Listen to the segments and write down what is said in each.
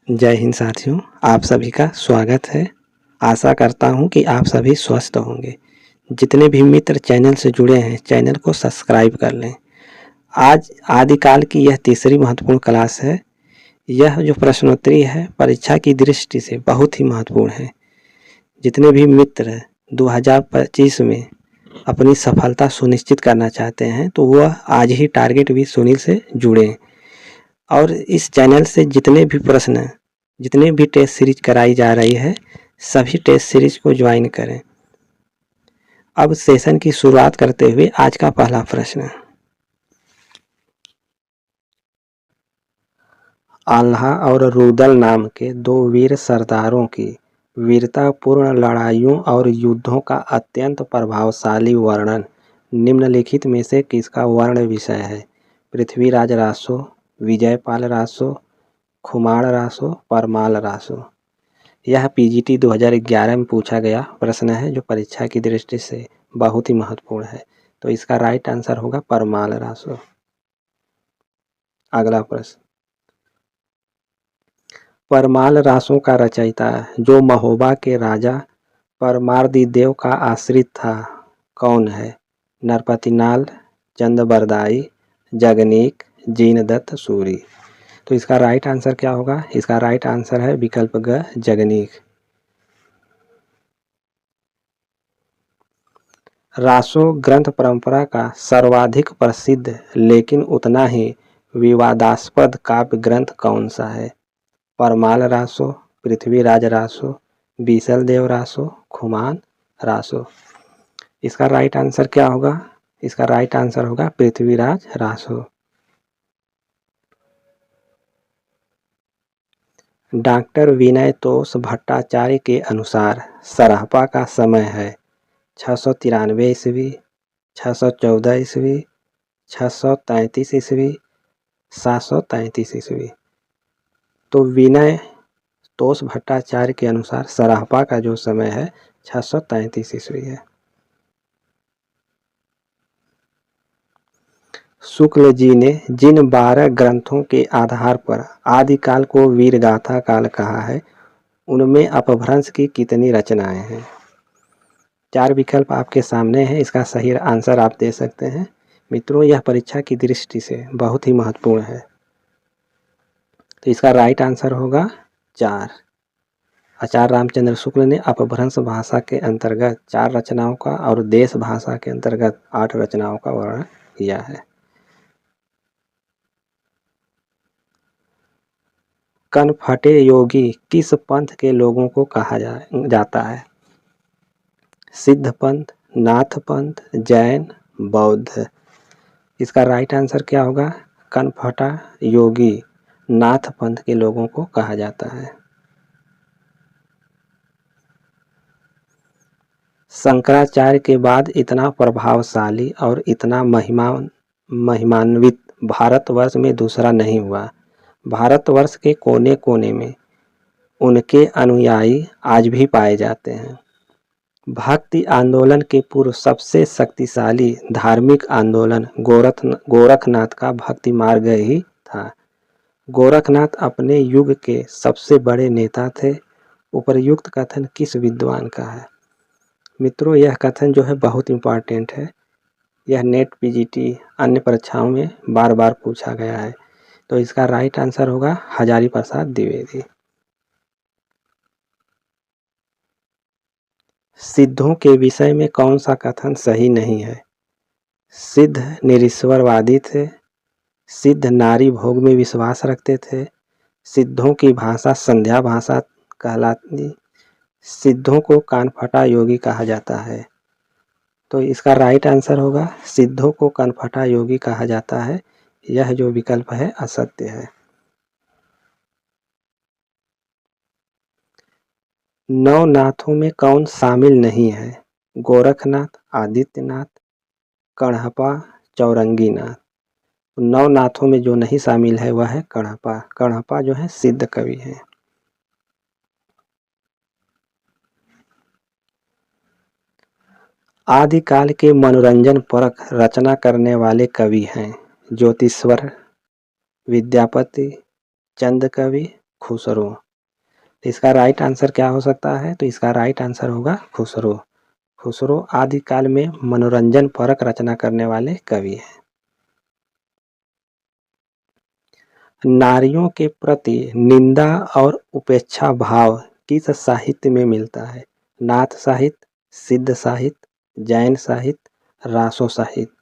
जय हिंद साथियों, आप सभी का स्वागत है। आशा करता हूं कि आप सभी स्वस्थ होंगे। जितने भी मित्र चैनल से जुड़े हैं, चैनल को सब्सक्राइब कर लें। आज आदिकाल की यह तीसरी महत्वपूर्ण क्लास है। यह जो प्रश्नोत्तरी है, परीक्षा की दृष्टि से बहुत ही महत्वपूर्ण है। जितने भी मित्र 2025 में अपनी सफलता सुनिश्चित करना चाहते हैं, तो वह आज ही टारगेट विद सुनील से जुड़ें और इस चैनल से जितने भी टेस्ट सीरीज कराई जा रही है, सभी टेस्ट सीरीज को ज्वाइन करें। अब सेशन की शुरुआत करते हुए आज का पहला प्रश्न। आल्हा और रुदल नाम के दो वीर सरदारों की वीरतापूर्ण लड़ाइयों और युद्धों का अत्यंत प्रभावशाली वर्णन निम्नलिखित में से किसका वर्ण विषय है? पृथ्वीराज रासो, विजयपाल रासो, खुमाण रासो, परमाल रासो। यह पीजीटी 2011 में पूछा गया प्रश्न है, जो परीक्षा की दृष्टि से बहुत ही महत्वपूर्ण है। तो इसका राइट आंसर होगा परमाल रासो। अगला प्रश्न, परमाल रासों का रचयिता जो महोबा के राजा परमार्दिदेव का आश्रित था, कौन है? नरपतिनाल, चंदबरदाई, जगनीक, जीनदत्त सूरी। तो इसका राइट आंसर क्या होगा? इसका राइट आंसर है विकल्प ग, जगनीक। रासो ग्रंथ परंपरा का सर्वाधिक प्रसिद्ध लेकिन उतना ही विवादास्पद काव्य ग्रंथ कौन सा है? परमाल रासो, पृथ्वीराज रासो, बीसल देव रासो, खुमान रासो। इसका राइट आंसर क्या होगा? इसका राइट आंसर होगा पृथ्वीराज रासो। डॉक्टर विनय तोष भट्टाचार्य के अनुसार सरहपा का समय है 693 ईस्वी, 614 ईस्वी, 633 ईस्वी, 733 ईस्वी। तो विनय तोष भट्टाचार्य के अनुसार सरहपा का जो समय है 633 ईस्वी है। शुक्ल जी ने जिन 12 ग्रंथों के आधार पर आदिकाल को वीरगाथा काल कहा है, उनमें अपभ्रंश की कितनी रचनाएं हैं? 4 विकल्प आपके सामने हैं। इसका सही आंसर आप दे सकते हैं। मित्रों, यह परीक्षा की दृष्टि से बहुत ही महत्वपूर्ण है। तो इसका राइट आंसर होगा 4। आचार्य रामचंद्र शुक्ल ने अपभ्रंश भाषा के अंतर्गत 4 रचनाओं का और देश भाषा के अंतर्गत 8 रचनाओं का वर्णन किया है। कनफटे योगी किस पंथ के लोगों को कहा जाता है? सिद्ध पंथ, नाथ पंथ, जैन, बौद्ध। इसका राइट आंसर क्या होगा? कनफटा योगी नाथ पंथ के लोगों को कहा जाता है। शंकराचार्य के बाद इतना प्रभावशाली और इतना महिमान्वित भारतवर्ष में दूसरा नहीं हुआ। भारतवर्ष के कोने कोने में उनके अनुयायी आज भी पाए जाते हैं। भक्ति आंदोलन के पूर्व सबसे शक्तिशाली धार्मिक आंदोलन गोरखनाथ का भक्ति मार्ग ही था। गोरखनाथ अपने युग के सबसे बड़े नेता थे। उपर्युक्त कथन किस विद्वान का है? मित्रों, यह कथन जो है बहुत इम्पॉर्टेंट है। यह नेट, पीजीटी, अन्य परीक्षाओं में बार बार पूछा गया है। तो इसका राइट आंसर होगा हजारी प्रसाद द्विवेदी। सिद्धों के विषय में कौन सा कथन सही नहीं है? सिद्ध निरीश्वरवादी थे, सिद्ध नारी भोग में विश्वास रखते थे, सिद्धों की भाषा संध्या भाषा कहलाती, सिद्धों को कानफटा योगी कहा जाता है। तो इसका राइट आंसर होगा सिद्धों को कानफटा योगी कहा जाता है। यह जो विकल्प है असत्य है। 9 नाथों में कौन शामिल नहीं है? गोरखनाथ, आदित्यनाथ, कणहपा, चौरंगीनाथ। 9 नाथों में जो नहीं शामिल है वह है कणहपा। कणहपा जो है सिद्ध कवि है। आदिकाल के मनोरंजन परक रचना करने वाले कवि हैं ज्योतिश्वर, विद्यापति, चंद कवि, खुसरो। तो इसका राइट आंसर क्या हो सकता है? तो इसका राइट आंसर होगा खुसरो। खुसरो आदिकाल में मनोरंजन परक रचना करने वाले कवि हैं। नारियों के प्रति निंदा और उपेक्षा भाव किस साहित्य में मिलता है? नाथ साहित्य, सिद्ध साहित्य, जैन साहित्य, रासो साहित्य।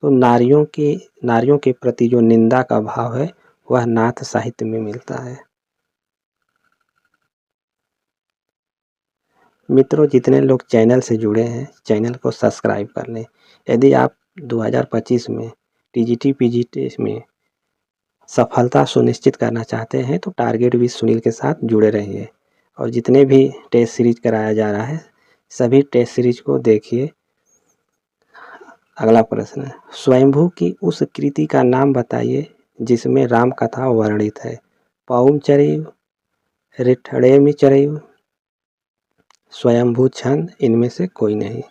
तो नारियों के प्रति जो निंदा का भाव है वह नाथ साहित्य में मिलता है। मित्रों, जितने लोग चैनल से जुड़े हैं चैनल को सब्सक्राइब कर लें। यदि आप 2025 में टीजीटी पीजीटी में सफलता सुनिश्चित करना चाहते हैं तो टारगेट विद सुनील के साथ जुड़े रहिए। और जितने भी टेस्ट सीरीज कराया जा रहा है सभी टेस्ट सीरीज को देखिए। अगला प्रश्न है, स्वयंभू की उस कृति का नाम बताइए जिसमें राम कथा वर्णित है। पौम चरिव, रिठड़ेमि चरिव, स्वयंभू छंद, इनमें से कोई नहीं।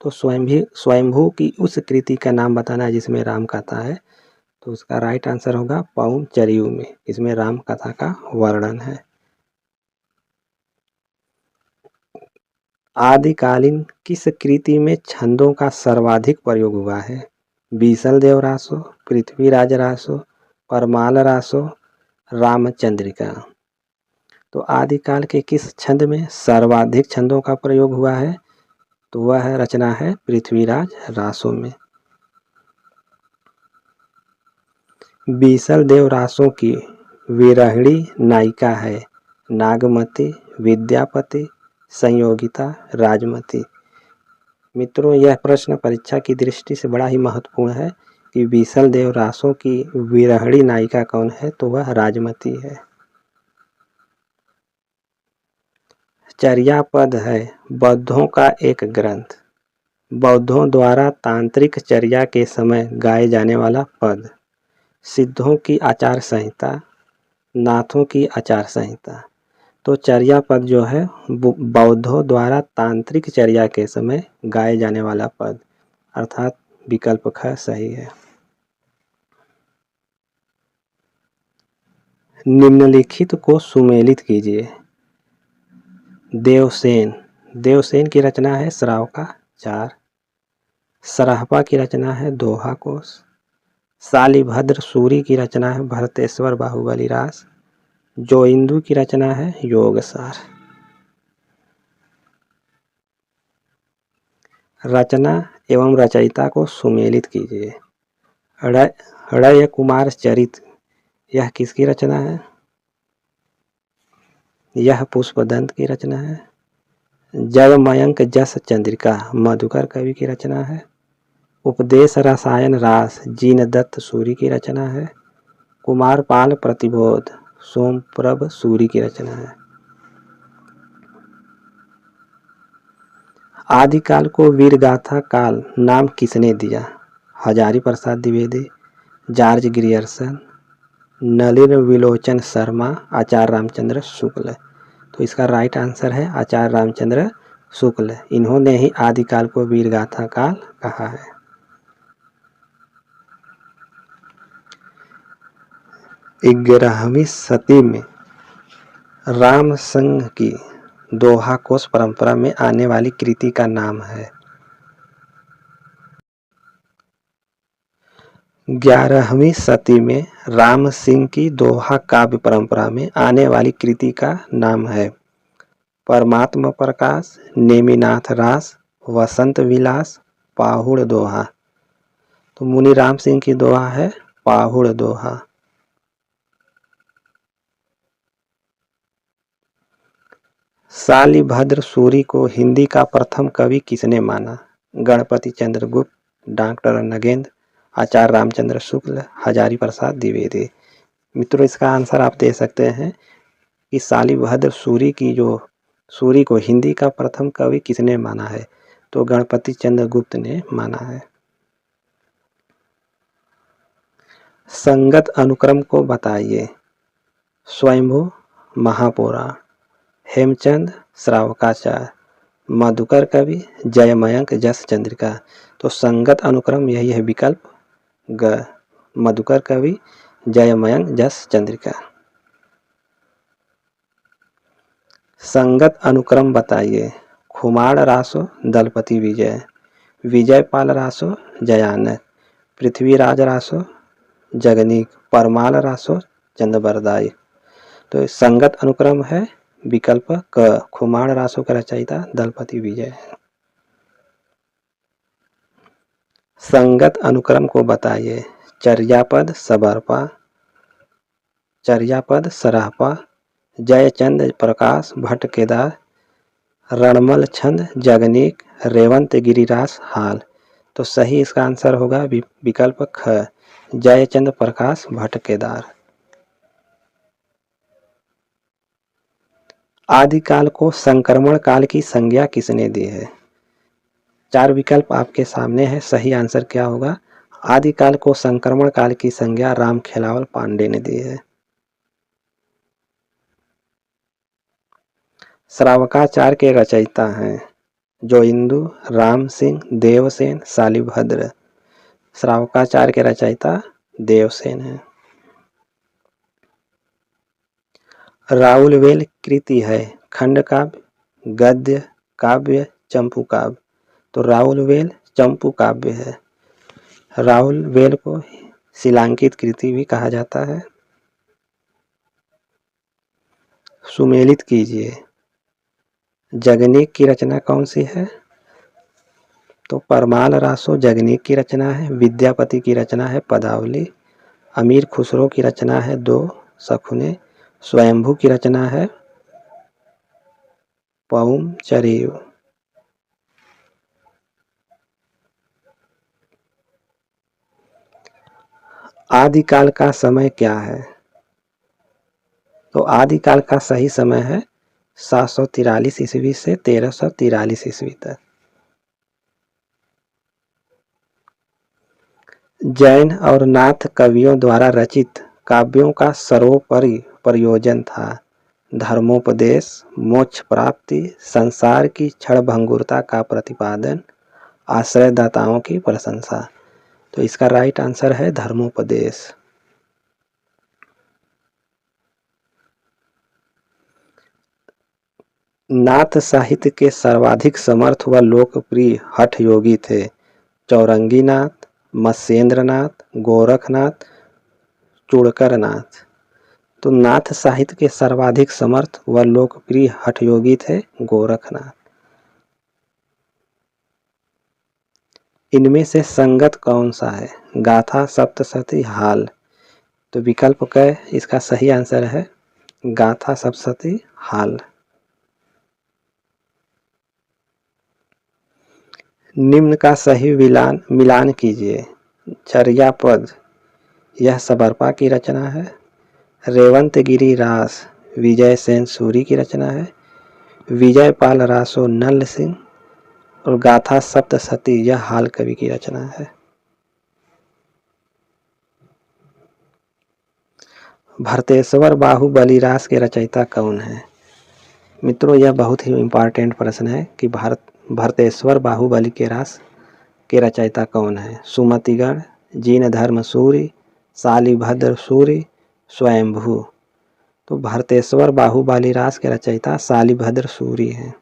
तो स्वयंभू की उस कृति का नाम बताना है जिसमें राम कथा है। तो उसका राइट आंसर होगा पौम चरिव में, इसमें राम कथा का वर्णन है। आदिकालीन किस कृति में छंदों का सर्वाधिक प्रयोग हुआ है? बीसल देव रासो, पृथ्वीराज रासो, परमाल रासो, रामचंद्रिका। तो आदिकाल के किस छंद में सर्वाधिक छंदों का प्रयोग हुआ है? तो वह रचना है पृथ्वीराज रासो में। बीसल देव रासो की विरहिणी नायिका है नागमती, विद्यापति, संयोगिता, राजमती। मित्रों, यह प्रश्न परीक्षा की दृष्टि से बड़ा ही महत्वपूर्ण है कि बीसल देव रासो की विरहिणी नायिका कौन है? तो वह राजमती है। चर्यापद है बौद्धों का एक ग्रंथ। बौद्धों द्वारा तांत्रिक चर्या के समय गाए जाने वाला पद। सिद्धों की आचार संहिता, नाथों की आचार संहिता। तो चर्या पद जो है बौद्धों द्वारा तांत्रिक चर्या के समय गाए जाने वाला पद, अर्थात विकल्प ख सही है। निम्नलिखित को सुमेलित कीजिए। देवसेन की रचना है श्रावका 4। सरहपा की रचना है दोहा कोश। शालिभद्र सूरी की रचना है भरतेश्वर बाहुबली रास। जोइंदू की रचना है योगसार। रचना एवं रचयिता को सुमेलित कीजिए। हृदय कुमार चरित, यह किसकी रचना है? यह पुष्पदंत की रचना है। जगमयंक जस चंद्रिका मधुकर कवि की रचना है। उपदेश रसायन रास जीनदत्त सूरी की रचना है। कुमारपाल प्रतिबोध सोमप्रभ सूरी की रचना है। आदिकाल को वीरगाथा काल नाम किसने दिया? हजारी प्रसाद द्विवेदी, जॉर्ज ग्रियर्सन, नलिन विलोचन शर्मा, आचार्य रामचंद्र शुक्ल। तो इसका राइट आंसर है आचार्य रामचंद्र शुक्ल। इन्होंने ही आदिकाल को वीरगाथा काल कहा है। ग्यारहवीं सदी में राम संघ की दोहा कोश परंपरा में आने वाली कृति का नाम है। 11वीं सदी में राम सिंह की दोहा काव्य परंपरा में आने वाली कृति का नाम है परमात्मा प्रकाश, नेमिनाथ रास, वसंत विलास, पाहुड़ दोहा। तो मुनि राम सिंह की दोहा है पाहुड़ दोहा। शालिभद्र सूरी को हिंदी का प्रथम कवि किसने माना? गणपति चंद्रगुप्त, डॉक्टर नगेंद्र, आचार्य रामचंद्र शुक्ल, हजारी प्रसाद द्विवेदी। मित्रों, इसका आंसर आप दे सकते हैं कि शालिभद्र सूरी को हिंदी का प्रथम कवि किसने माना है? तो गणपति चंद्रगुप्त ने माना है। संगत अनुक्रम को बताइए। स्वयंभू महापुराण, हेमचंद श्रावकाचार्य, मधुकर कवि, जयमयंक जस चंद्रिका। तो संगत अनुक्रम यही है विकल्प ग, मधुकर कवि, जयमयंक जस चंद्रिका। संगत अनुक्रम बताइए। खुमाण रासो दलपति विजय, विजयपाल रासो जयानक, पृथ्वीराज रासो जगनीक, परमाल रासो चंद्रबरदाई। तो संगत अनुक्रम है विकल्प क। खुमाण रासो का रचयिता दलपति विजय। संगत अनुक्रम को बताइए। चर्यापद सबरपा, चर्यापद सराहपा, जयचंद प्रकाश भट्ट केदार, रणमल छंद जगनीक, रेवंत गिरिरास हाल। तो सही इसका आंसर होगा विकल्प ख, जयचंद प्रकाश भट्ट केदार। आदिकाल को संक्रमण काल की संज्ञा किसने दी है? 4 विकल्प आपके सामने है, सही आंसर क्या होगा? आदिकाल को संक्रमण काल की संज्ञा रामखेलावन पांडे ने दी है। श्रावकाचार के रचयिता हैं जोइंदु, राम सिंह, देवसेन, शालिभद्र। श्रावकाचार के रचयिता देवसेन हैं। राउलवेल कृति है खंड काव्य, गद्य, काव्य, चंपू काव्य। तो राउलवेल चंपू काव्य है। राउलवेल को शिलांकित कृति भी कहा जाता है। सुमेलित कीजिए। जगनीक की रचना कौन सी है? तो परमाल रासो जगनीक की रचना है। विद्यापति की रचना है पदावली। अमीर खुसरो की रचना है दो सखुने। स्वयंभू की रचना है पौम चरियु। आदिकाल का समय क्या है? तो आदिकाल का सही समय है 743 ईस्वी से 1343 ईस्वी तक। जैन और नाथ कवियों द्वारा रचित काव्यों का सर्वोपरि प्रयोजन था धर्मोपदेश, मोक्ष प्राप्ति, संसार की क्षणभंगुरता का प्रतिपादन, आश्रयदाताओं की प्रशंसा। तो इसका राइट आंसर है धर्मोपदेश। नाथ साहित्य के सर्वाधिक समर्थ व लोकप्रिय हठ योगी थे चौरंगीनाथ, मत्स्येंद्रनाथ, गोरखनाथ, चूड़करनाथ। तो नाथ साहित्य के सर्वाधिक समर्थ व लोकप्रिय हठ योगी थे गोरखनाथ। इनमें से संगत कौन सा है? गाथा, सप्तशती, हाल। तो विकल्प क इसका सही आंसर है गाथा, सप्तशती, हाल। निम्न का सही मिलान कीजिए। चर्यापद यह सबरपा की रचना है। रेवंत गिरी रास विजय सेन सूरी की रचना है। विजयपाल रासो नल सिंह और गाथा सप्तशती यह हाल कवि की रचना है। भरतेश्वर बाहुबली रास के रचयिता कौन है? मित्रों यह बहुत ही इम्पोर्टेंट प्रश्न है कि भरतेश्वर बाहुबली के रास के रचयिता कौन है? सुमतिगण, जीनधर्म सूरी, शालिभद्र सूरी, स्वयंभू। तो भरतेश्वर बाहुबली रास के रचयिता शालिभद्र सूरी हैं।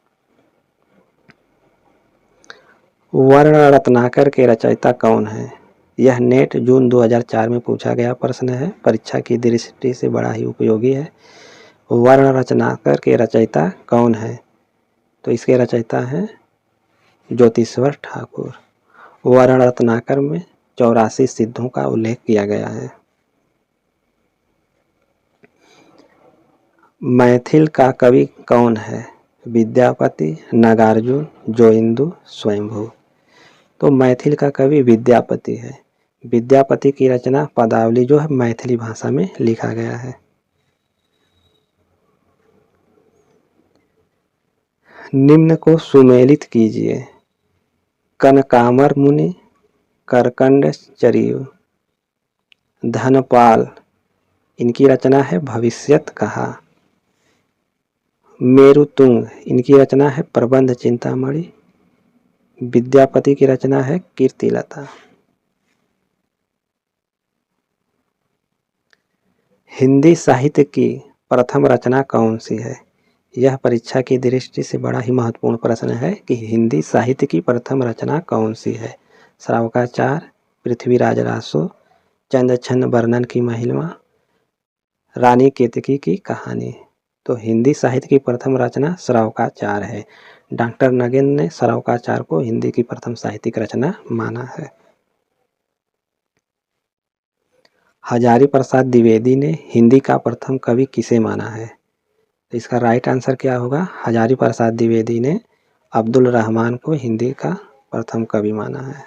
वर्ण रत्नाकर के रचयिता कौन है? यह नेट जून 2004 में पूछा गया प्रश्न है, परीक्षा की दृष्टि से बड़ा ही उपयोगी है। वर्ण रत्नाकर के रचयिता कौन है? तो इसके रचयिता हैं ज्योतिश्वर ठाकुर। वर्ण रत्नाकर में 84 सिद्धों का उल्लेख किया गया है। मैथिल का कवि कौन है? विद्यापति, नागार्जुन, जोइंदु, स्वयंभू। तो मैथिल का कवि विद्यापति है। विद्यापति की रचना पदावली जो है मैथिली भाषा में लिखा गया है। निम्न को सुमेलित कीजिए। कनकामर मुनि, करकंड चरियु, धनपाल इनकी रचना है भविष्यत कहा। मेरुतुंग इनकी रचना है प्रबंध चिंतामणि। विद्यापति की रचना है कीर्तिलता। हिंदी साहित्य की प्रथम रचना कौन सी है? यह परीक्षा की दृष्टि से बड़ा ही महत्वपूर्ण प्रश्न है कि हिंदी साहित्य की प्रथम रचना कौन सी है। श्रावकाचार, पृथ्वीराज रासो, चंद्र छंद वर्णन की महिमा, रानी केतकी की कहानी। तो हिंदी साहित्य की प्रथम रचना श्रावकाचार है। डॉक्टर नगेंद्र ने श्रावकाचार को हिंदी की प्रथम साहित्यिक रचना माना है। हजारी प्रसाद द्विवेदी ने हिंदी का प्रथम कवि किसे माना है। तो इसका राइट आंसर क्या होगा। हजारी प्रसाद द्विवेदी ने अब्दुल रहमान को हिंदी का प्रथम कवि माना है।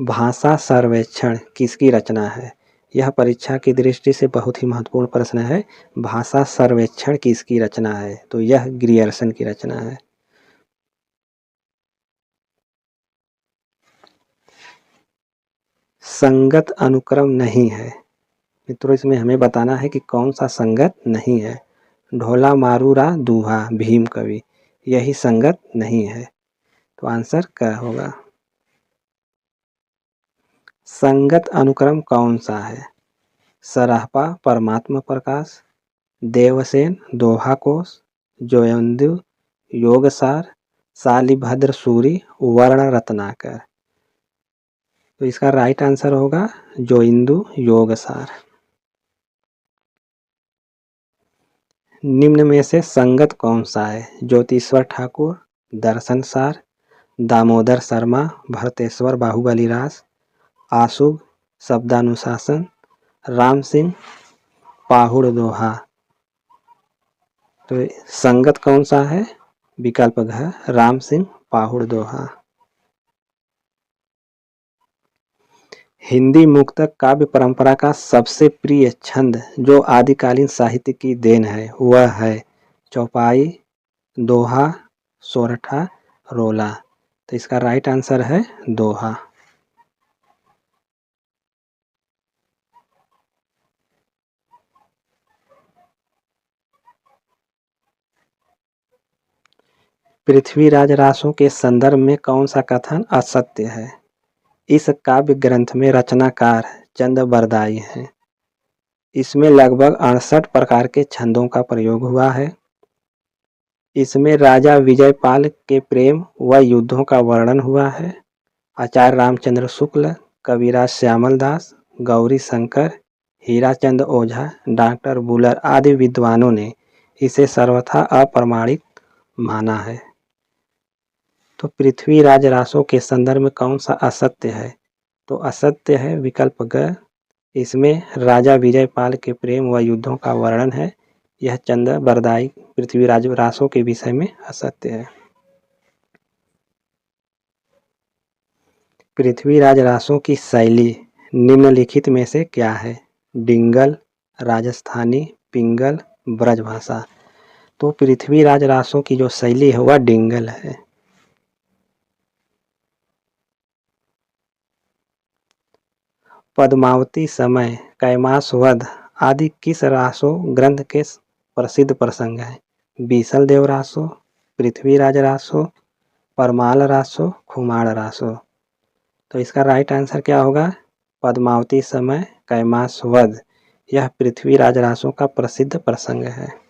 भाषा सर्वेक्षण किसकी रचना है। यह परीक्षा की दृष्टि से बहुत ही महत्वपूर्ण प्रश्न है। भाषा सर्वेक्षण किसकी रचना है। तो यह ग्रियर्सन की रचना है। संगत अनुक्रम नहीं है। मित्रों इसमें हमें बताना है कि कौन सा संगत नहीं है। ढोला मारूरा दूहा भीम कवि, यही संगत नहीं है। तो आंसर क्या होगा। संगत अनुक्रम कौन सा है। सराहपा परमात्मा प्रकाश, देवसेन दोहा कोश, जोयंदु योगसार, शालिभद्र सूरी वर्ण रत्नाकर। तो इसका राइट आंसर होगा जोइंदु योगसार। निम्न में से संगत कौन सा है। ज्योतिश्वर ठाकुर, दर्शन सार, दामोदर शर्मा, भरतेश्वर बाहुबली रास, आशुभ शब्दानुशासन, राम सिंह पाहुड़ दोहा। तो संगत कौन सा है। विकल्प घ राम सिंह पाहुड़ दोहा। हिंदी मुक्तक काव्य परंपरा का सबसे प्रिय छंद जो आदिकालीन साहित्य की देन है वह है चौपाई, दोहा, सोरठा, रोला। तो इसका राइट आंसर है दोहा। पृथ्वीराज रासों के संदर्भ में कौन सा कथन असत्य है। इस काव्य ग्रंथ में रचनाकार चंद बरदाई हैं। इसमें लगभग 68 प्रकार के छंदों का प्रयोग हुआ है। इसमें राजा विजयपाल के प्रेम व युद्धों का वर्णन हुआ है। आचार्य रामचंद्र शुक्ल, कविराज श्यामल दास, गौरी शंकर, हीराचंद ओझा, डॉक्टर बुलर आदि विद्वानों ने इसे सर्वथा अप्रमाणित माना है। तो पृथ्वीराज रासों के संदर्भ में कौन सा असत्य है। तो असत्य है विकल्प ग। इसमें राजा विजयपाल के प्रेम व युद्धों का वर्णन है। यह चंद बरदाई पृथ्वीराज रासों के विषय में असत्य है। पृथ्वीराज रासों की शैली निम्नलिखित में से क्या है। डिंगल, राजस्थानी, पिंगल, ब्रजभाषा। तो पृथ्वीराज रासों की जो शैली है वह डिंगल है। पद्मावती समय, कैमास वध आदि किस रासो ग्रंथ के प्रसिद्ध प्रसंग हैं। बीसल देव रासो, पृथ्वीराज रासो, परमाल रासो, खुमाड़ रासो। तो इसका राइट आंसर क्या होगा। पद्मावती समय, कैमास वध, यह पृथ्वीराज रासों का प्रसिद्ध प्रसंग है।